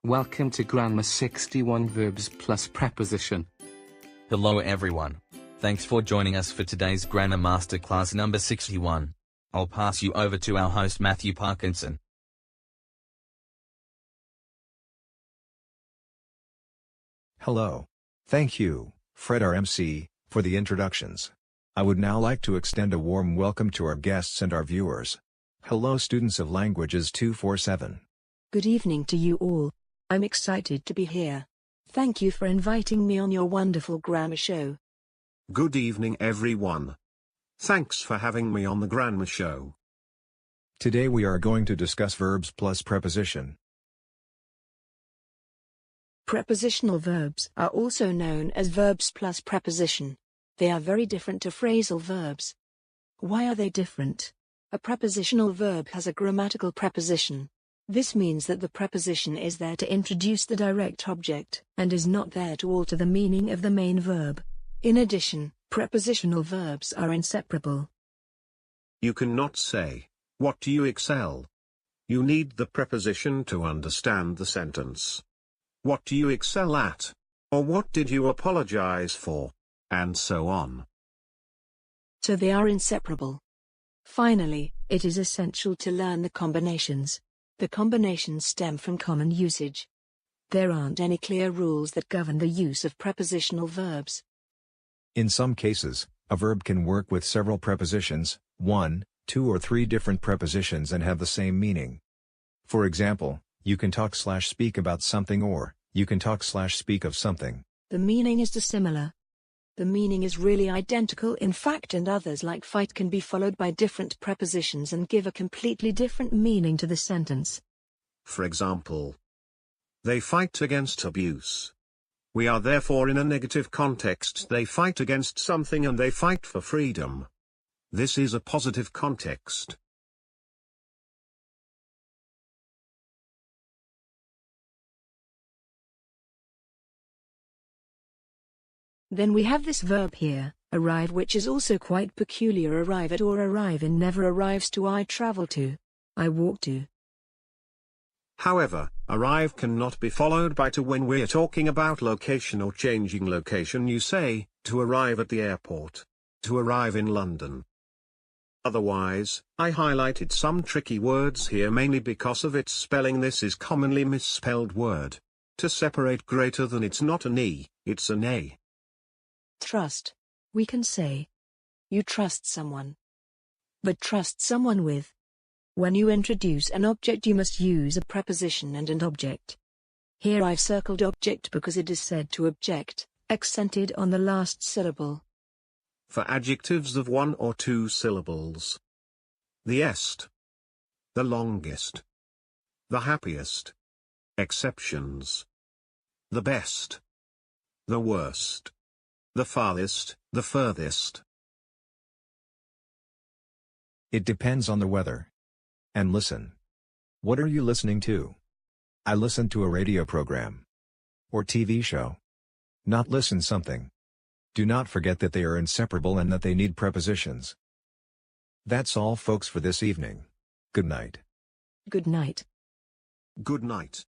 Welcome to Grammar 61 Verbs plus Preposition. Hello everyone. Thanks for joining us for today's Grammar Masterclass number 61. I'll pass you over to our host Matthew Parkinson. Hello. Thank you, Fred our MC, for the introductions. I would now like to extend a warm welcome to our guests and our viewers. Hello students of Languages 247. Good evening to you all. I'm excited to be here. Thank you for inviting me on your wonderful grammar show. Good evening everyone. Thanks for having me on the grammar show. Today we are going to discuss verbs plus preposition. Prepositional verbs are also known as verbs plus preposition. They are very different to phrasal verbs. Why are they different? A prepositional verb has a grammatical preposition. This means that the preposition is there to introduce the direct object, and is not there to alter the meaning of the main verb. In addition, prepositional verbs are inseparable. You cannot say, "What do you excel?" You need the preposition to understand the sentence. What do you excel at? Or what did you apologize for? And so on. So they are inseparable. Finally, it is essential to learn the combinations. The combinations stem from common usage. There aren't any clear rules that govern the use of prepositional verbs. In some cases, a verb can work with several prepositions, 1, 2 or 3 different prepositions and have the same meaning. For example, you can talk/speak about something or, you can talk/speak of something. The meaning is dissimilar. The meaning is really identical in fact, and others like fight can be followed by different prepositions and give a completely different meaning to the sentence. For example, they fight against abuse. We are therefore in a negative context. They fight against something and they fight for freedom. This is a positive context. Then we have this verb here, arrive, which is also quite peculiar. Arrive at or arrive in never arrives to I travel to, I walk to. However, arrive cannot be followed by to when we're talking about location or changing location. You say, to arrive at the airport. To arrive in London. Otherwise, I highlighted some tricky words here mainly because of its spelling. This is commonly misspelled word. To separate greater than, it's not an E, it's an A. Trust. We can say, you trust someone. But trust someone with. When you introduce an object you must use a preposition and an object. Here I've circled object because it is said to object, accented on the last syllable. For adjectives of 1 or 2 syllables. The est. The longest. The happiest. Exceptions. The best. The worst. The farthest, the furthest. It depends on the weather. And listen. What are you listening to? I listen to a radio program. Or TV show. Not listen something. Do not forget that they are inseparable and that they need prepositions. That's all folks for this evening. Good night. Good night. Good night.